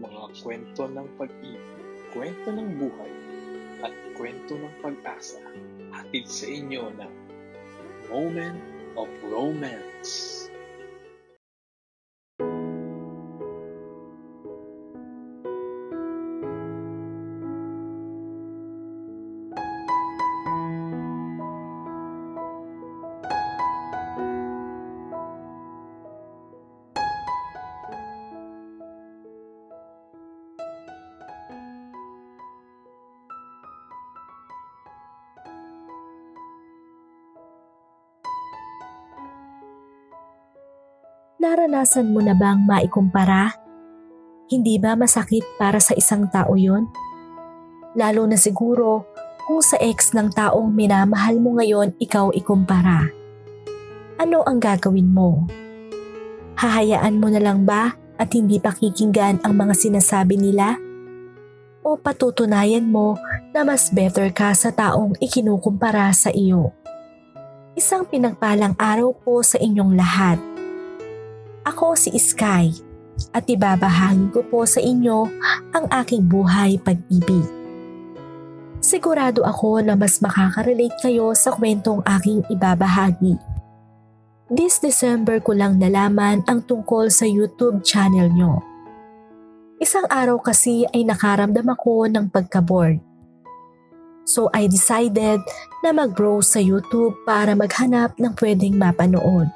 mga kwento ng pag-ibig, kwento ng buhay, at kwento ng pag-asa. Hatid sa inyo ng Moment of Romance. Naranasan mo na bang maikumpara? Hindi ba masakit para sa isang tao yon? Lalo na siguro kung sa ex ng taong minamahal mo ngayon ikaw ikumpara. Ano ang gagawin mo? Hahayaan mo na lang ba at hindi pakikinggan ang mga sinasabi nila? O patutunayan mo na mas better ka sa taong ikinukumpara sa iyo? Isang pinagpalang araw po sa inyong lahat. Ako si Sky at ibabahagi ko po sa inyo ang aking buhay pag-ibig. Sigurado ako na mas makaka-relate kayo sa kwentong aking ibabahagi. This December ko lang nalaman ang tungkol sa YouTube channel nyo. Isang araw kasi ay nakaramdam ako ng pagka-bored. So I decided na mag-browse sa YouTube para maghanap ng pwedeng mapanood.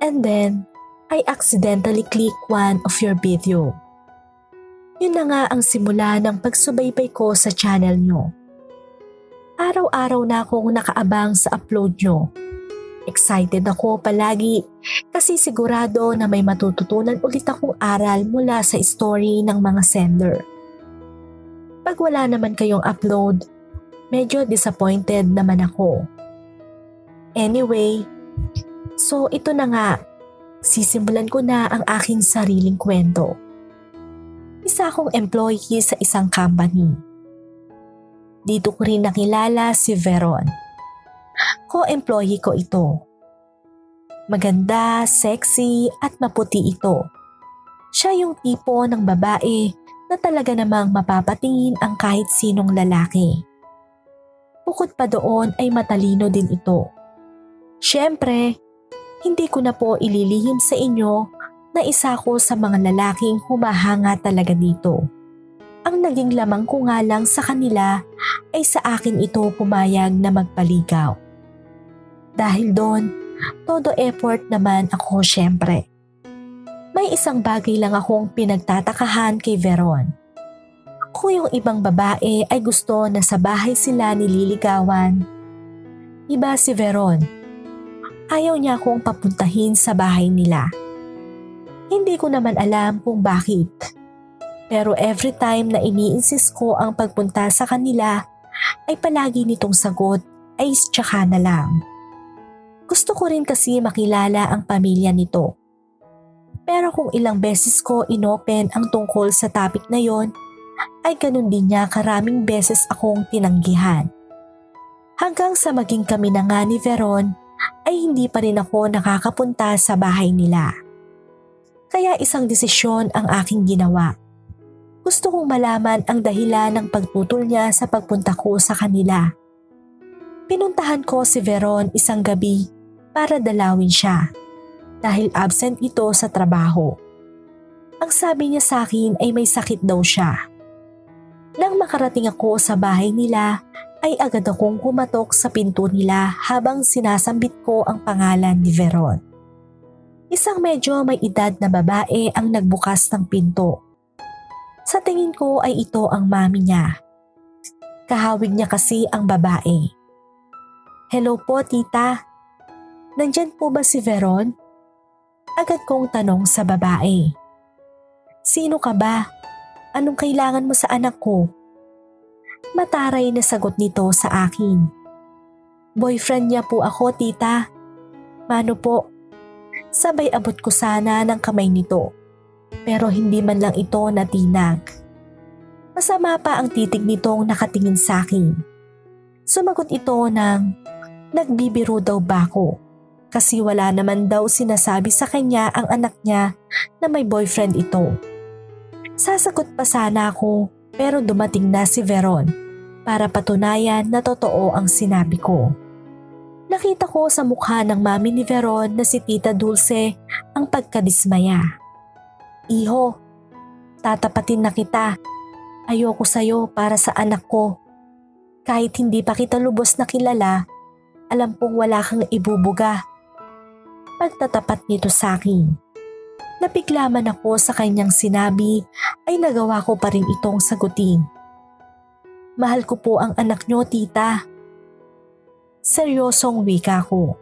And then, I accidentally click one of your video. Yun na nga ang simula ng pagsubaybay ko sa channel nyo. Araw-araw na akong nakaabang sa upload nyo. Excited ako palagi kasi sigurado na may matututunan ulit akong aral mula sa story ng mga sender. Pag wala naman kayong upload, medyo disappointed naman ako. Anyway, so ito na nga. Sisimulan ko na ang aking sariling kwento. Isa akong employee sa isang company. Dito ko rin nakilala si Veron. Co-employee ko ito. Maganda, sexy at maputi ito. Siya yung tipo ng babae na talaga namang mapapatingin ang kahit sinong lalaki. Bukod pa doon ay matalino din ito. Siyempre, hindi ko na po ililihim sa inyo na isa ko sa mga lalaking humahanga talaga dito. Ang naging lamang ko nga lang sa kanila ay sa akin ito pumayag na magpaligaw. Dahil doon, todo effort naman ako syempre. May isang bagay lang akong pinagtatakahan kay Veron. Kung yung ibang babae ay gusto na sa bahay sila nililigawan, iba si Veron. Ayaw niya akong papuntahin sa bahay nila. Hindi ko naman alam kung bakit. Pero every time na ini-insist ko ang pagpunta sa kanila, ay palagi nitong sagot ay tsaka na lang. Gusto ko rin kasi makilala ang pamilya nito. Pero kung ilang beses ko inopen ang tungkol sa topic na yon, ay ganun din niya karaming beses akong tinanggihan. Hanggang sa maging kami na nga ni Veron, ay hindi pa rin ako nakakapunta sa bahay nila. Kaya isang desisyon ang aking ginawa. Gusto kong malaman ang dahilan ng pagputol niya sa pagpunta ko sa kanila. Pinuntahan ko si Veron isang gabi para dalawin siya dahil absent ito sa trabaho. Ang sabi niya sa akin ay may sakit daw siya. Nang makarating ako sa bahay nila, ay agad akong kumatok sa pinto nila habang sinasambit ko ang pangalan ni Veron. Isang medyo may edad na babae ang nagbukas ng pinto. Sa tingin ko ay ito ang mami niya. Kahawig niya kasi ang babae. "Hello po tita, nandyan po ba si Veron?" Agad kong tanong sa babae. "Sino ka ba? Anong kailangan mo sa anak ko?" Mataray na sagot nito sa akin. "Boyfriend niya po ako, tita. Mano po?" Sabay abot ko sana ng kamay nito. Pero hindi man lang ito natinag. Masama pa ang titig nitong nakatingin sa akin. Sumagot ito ng nagbibiro daw ba ako kasi wala naman daw sinasabi sa kanya ang anak niya na may boyfriend ito. Sasagot pa sana ako pero dumating na si Veron para patunayan na totoo ang sinabi ko. Nakita ko sa mukha ng mami ni Veron na si Tita Dulce ang pagkadismaya. Iho, tatapatin na kita. Ayoko sa'yo para sa anak ko. Kahit hindi pa kita lubos na kilala, alam kong wala kang ibubuga. Pagtatapat nito sa akin. Napiglaman ako sa kanyang sinabi ay nagawa ko pa rin itong sagutin. Mahal ko po ang anak nyo, tita. Seryosong wika ko.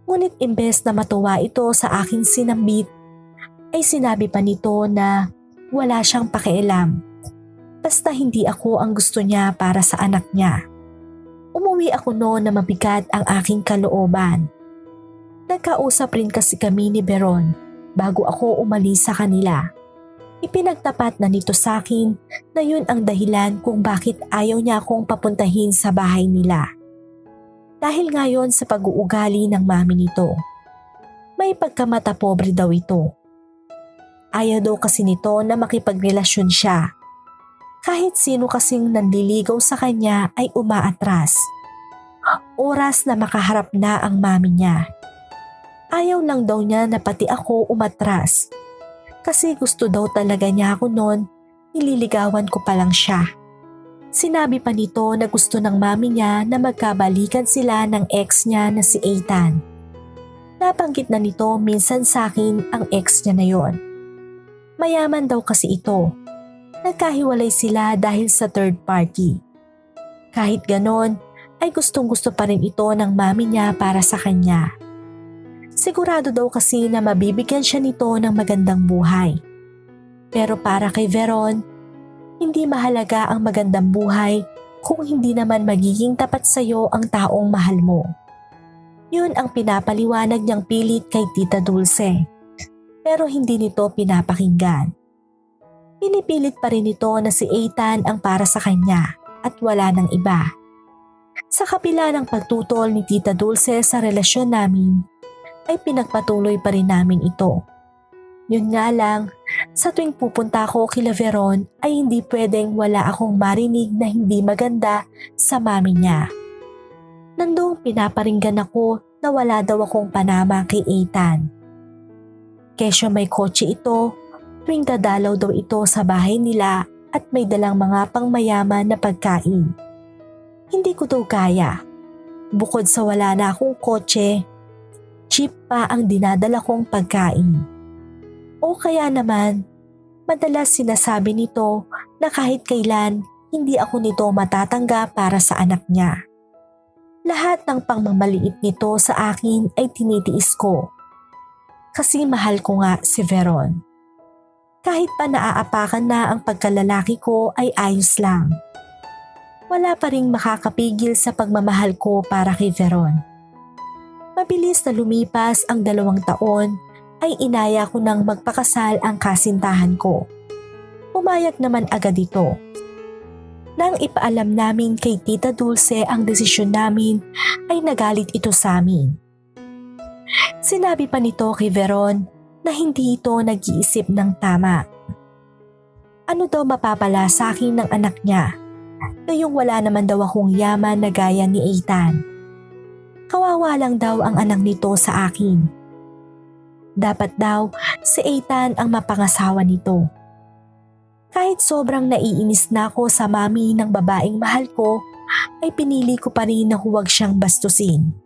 Ngunit imbes na matuwa ito sa aking sinambit, ay sinabi pa nito na wala siyang pakialam. Basta hindi ako ang gusto niya para sa anak niya. Umuwi ako noon na mabigat ang aking kalooban. Nagkausap rin kasi kami ni Veron bago ako umalis sa kanila. Ipinagtapat na nito sa akin na yun ang dahilan kung bakit ayaw niya akong papuntahin sa bahay nila. Dahil ngayon sa pag-uugali ng mami nito. May pagkamata pobre daw ito. Ayaw daw kasi nito na makipagrelasyon siya. Kahit sino kasing nanliligaw sa kanya ay umaatras. Oras na makaharap na ang mami niya. Ayaw lang daw niya na pati ako umatras. Kasi gusto daw talaga niya ako noon, nililigawan ko pa lang siya. Sinabi pa nito na gusto ng mami niya na magkabalikan sila ng ex niya na si Ethan. Nabanggit na nito minsan sa akin ang ex niya na yon. Mayaman daw kasi ito. Nagkahiwalay sila dahil sa third party. Kahit ganon, ay gustong-gusto pa rin ito ng mami niya para sa kanya. Sigurado daw kasi na mabibigyan siya nito ng magandang buhay. Pero para kay Veron, hindi mahalaga ang magandang buhay kung hindi naman magiging tapat sa iyo ang taong mahal mo. Yun ang pinapaliwanag niyang pilit kay Tita Dulce. Pero hindi nito pinapakinggan. Pinipilit pa rin ito na si Ethan ang para sa kanya at wala ng iba. Sa kabila ng pagtutol ni Tita Dulce sa relasyon namin, ay pinagpatuloy pa rin namin ito. Yun nga lang, sa tuwing pupunta ako kila Veron ay hindi pwedeng wala akong marinig na hindi maganda sa mami niya. Nandong pinaparinggan ako na wala daw akong panama kay Ethan. Kesyo may kotse ito, tuwing dadalaw daw ito sa bahay nila at may dalang mga pangmayaman na pagkain. Hindi ko daw kaya. Bukod sa wala na akong kotse, cheap pa ang dinadala kong pagkain. O kaya naman, madalas sinasabi nito na kahit kailan hindi ako nito matatanggap para sa anak niya. Lahat ng pangmamaliit nito sa akin ay tinitiis ko. Kasi mahal ko nga si Veron. Kahit pa naaapakan na ang pagkalalaki ko ay ayos lang. Wala pa ring makakapigil sa pagmamahal ko para kay Veron. Mabilis na lumipas ang 2 taon ay inaya ko nang magpakasal ang kasintahan ko. Pumayag naman agad ito. Nang ipaalam namin kay Tita Dulce ang desisyon namin ay nagalit ito sa amin. Sinabi pa nito kay Veron na hindi ito nag-iisip ng tama. Ano daw mapapala sa akin ng anak niya? Ngayong wala naman daw akong yaman na gaya ni Ethan. Kawawa lang daw ang anak nito sa akin. Dapat daw si Ethan ang mapangasawa nito. Kahit sobrang naiinis na ako sa mami ng babaeng mahal ko, ay pinili ko pa rin na huwag siyang bastusin.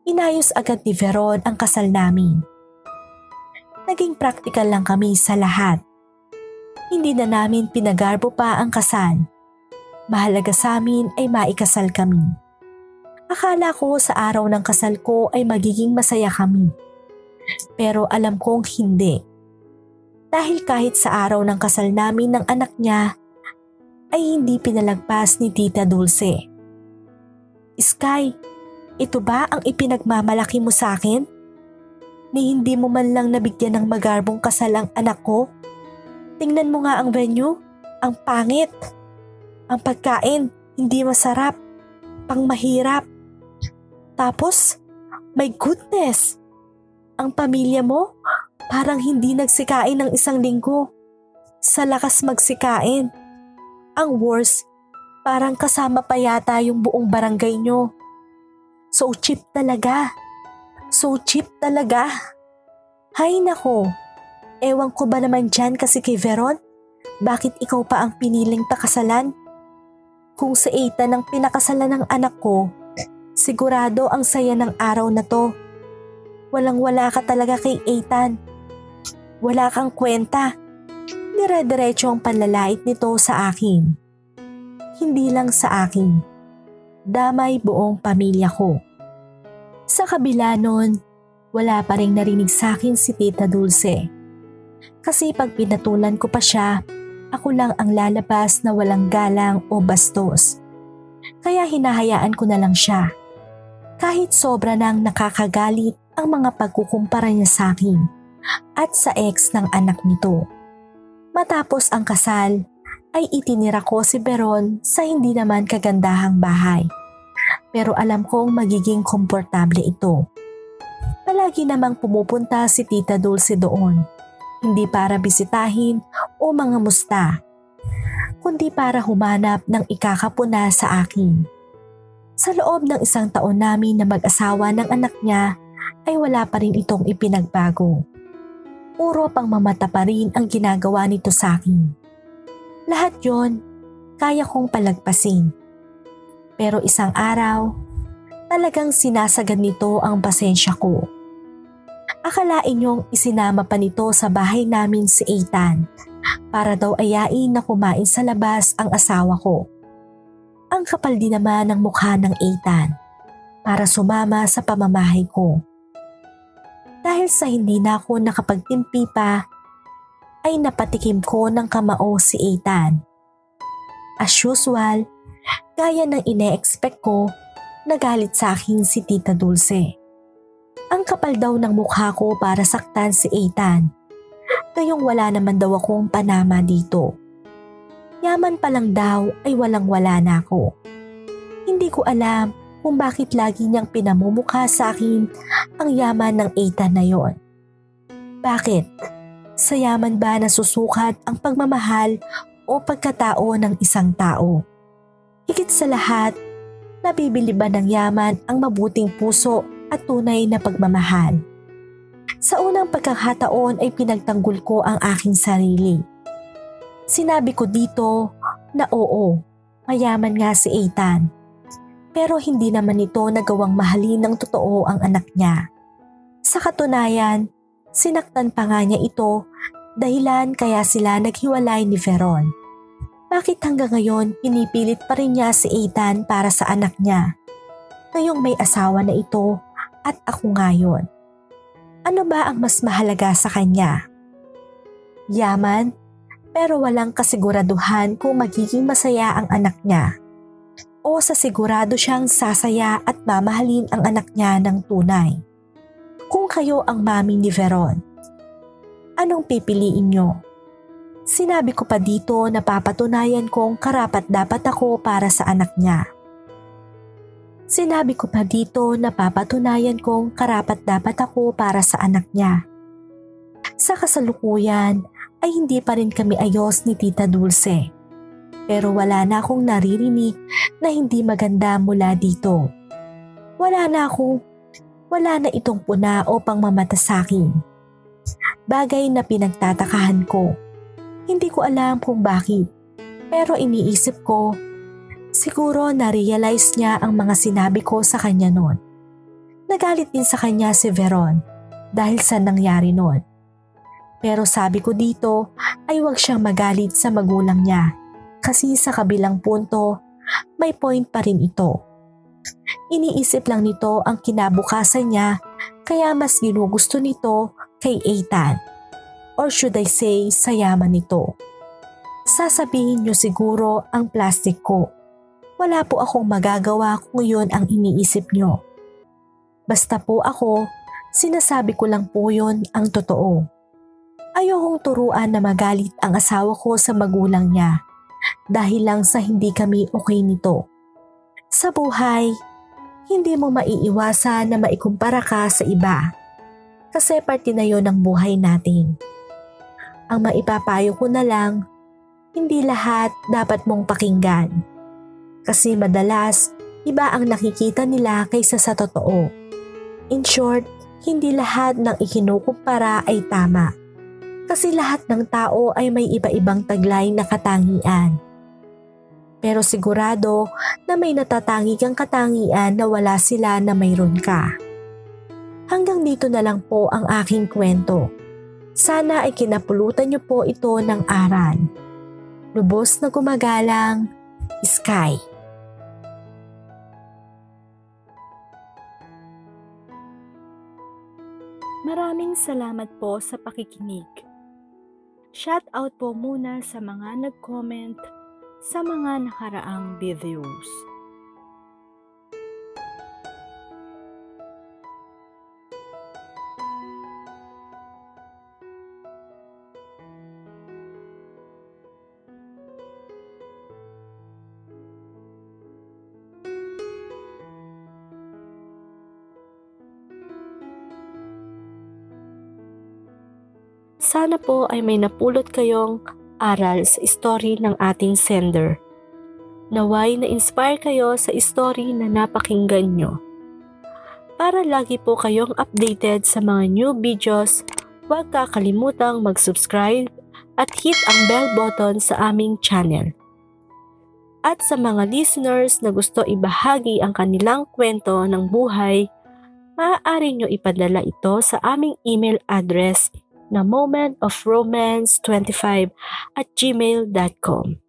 Inayos agad ni Veron ang kasal namin. Naging praktikal lang kami sa lahat. Hindi na namin pinagarbo pa ang kasal. Mahalaga sa amin ay maikasal kami. Akala ko sa araw ng kasal ko ay magiging masaya kami. Pero alam kong hindi. Dahil kahit sa araw ng kasal namin ng anak niya, ay hindi pinalagpas ni Tita Dulce. Sky, ito ba ang ipinagmamalaki mo sa akin? Ni hindi mo man lang nabigyan ng magarbong kasal ang anak ko? Tingnan mo nga ang venue, ang pangit. Ang pagkain, hindi masarap, pangmahirap. Tapos, my goodness, ang pamilya mo parang hindi nagsikain ng 1 linggo. sa lakas magsikain. Ang worst, parang kasama pa yata yung buong barangay nyo. So cheap talaga. So cheap talaga. Hay nako, ewan ko ba naman dyan kasi kay Veron? Bakit ikaw pa ang piniling pakasalan? Kung sa Ethan ang pinakasalan ng anak ko, sigurado ang saya ng araw na to. Walang-wala ka talaga kay Ethan. Wala kang kwenta. Dire-diretso ang panlalait nito sa akin. Hindi lang sa akin. Damay buong pamilya ko. Sa kabila nun, wala pa rin narinig sa akin si Tita Dulce. Kasi pag pinatulan ko pa siya, ako lang ang lalabas na walang galang o bastos. Kaya hinahayaan ko na lang siya. Kahit sobra nang nakakagalit ang mga pagkukumpara niya sa akin at sa ex ng anak nito. Matapos ang kasal, ay itinira ko si Veron sa hindi naman kagandahang bahay. Pero alam kong magiging komportable ito. Palagi namang pumupunta si Tita Dulce doon. Hindi para bisitahin o mga musta, kundi para humanap ng ikakapuna sa akin. Sa loob ng 1 taon namin na mag-asawa ng anak niya ay wala pa rin itong ipinagbago. Puro pang mamata pa rin ang ginagawa nito sa akin. Lahat yon kaya kong palagpasin. Pero isang araw, talagang sinasagad nito ang pasensya ko. Akalain niyong isinama pa nito sa bahay namin si Ethan para daw ayain na kumain sa labas ang asawa ko. Ang kapal din naman ng mukha ng Ethan para sumama sa pamamahay ko. Dahil sa hindi na ako nakapagtimpi pa, ay napatikim ko ng kamao si Ethan. As usual, gaya ng ine-expect ko, nagalit sa akin si Tita Dulce. Ang kapal daw ng mukha ko para saktan si Ethan. Gayong wala naman daw akong panama dito. Yaman pa lang daw ay walang-wala na ako. Hindi ko alam kung bakit lagi niyang pinamumukha sa akin ang yaman ng Ethan na yon. Bakit? Sa yaman ba nasusukat ang pagmamahal o pagkatao ng isang tao? Higit sa lahat, nabibili ba ng yaman ang mabuting puso at tunay na pagmamahal? Sa unang pagkakataon ay pinagtanggol ko ang aking sarili. Sinabi ko dito na oo, mayaman nga si Ethan. Pero hindi naman ito nagawang mahalin ng totoo ang anak niya. Sa katunayan, sinaktan pa nga niya ito dahilan kaya sila naghiwalay ni Veron. Bakit hanggang ngayon pinipilit pa rin niya si Ethan para sa anak niya? Ngayong may asawa na ito at ako ngayon. Ano ba ang mas mahalaga sa kanya? Yaman, pero walang kasiguraduhan kung magiging masaya ang anak niya. O sa sigurado siyang sasaya at mamahalin ang anak niya ng tunay. Kung kayo ang mami ni Veron, anong pipiliin niyo? Sinabi ko pa dito na papatunayan kong karapat-dapat ako para sa anak niya. Sinabi ko pa dito na papatunayan kong karapat-dapat ako para sa anak niya. Sa kasalukuyan ay hindi pa rin kami ayos ni Tita Dulce. Pero wala na akong naririnig na hindi maganda mula dito. Wala na itong puna o pangmamata sa akin. Bagay na pinagtatakahan ko. Hindi ko alam kung bakit. Pero iniisip ko, siguro na-realize niya ang mga sinabi ko sa kanya noon. Nagalit din sa kanya si Veron dahil sa nangyari noon. Pero sabi ko dito ay huwag siyang magalit sa magulang niya. Kasi sa kabilang punto, may point pa rin ito. Iniisip lang nito ang kinabukasan niya kaya mas ginugusto nito kay Ethan. Or should I say, sa yaman nito. Sasabihin niyo siguro ang plastic ko. Wala po akong magagawa kung yun ang iniisip niyo. Basta po ako, sinasabi ko lang po yun ang totoo. Ayokong turuan na magalit ang asawa ko sa magulang niya. Dahil lang sa hindi kami okay nito. Sa buhay, hindi mo maiiwasan na maikumpara ka sa iba. Kasi parte na yon ng buhay natin. Ang maipapayo ko na lang, hindi lahat dapat mong pakinggan. Kasi madalas, iba ang nakikita nila kaysa sa totoo. In short, hindi lahat ng ikinukumpara ay tama. Kasi lahat ng tao ay may iba-ibang taglay na katangian. Pero sigurado na may natatangi kang katangian na wala sila na mayroon ka. Hanggang dito na lang po ang aking kwento. Sana ay kinapulutan niyo po ito ng aral. Lubos na gumagalang, Sky. Maraming salamat po sa pakikinig. Shout out po muna sa mga nag-comment sa mga nakaraang videos. Sana po ay may napulot kayong aral sa story ng ating sender. Naway na-inspire kayo sa story na napakinggan nyo. Para lagi po kayong updated sa mga new videos, huwag kakalimutang mag-subscribe at hit ang bell button sa aming channel. At sa mga listeners na gusto ibahagi ang kanilang kwento ng buhay, maaari nyo ipadala ito sa aming email address na momentofromance25@gmail.com.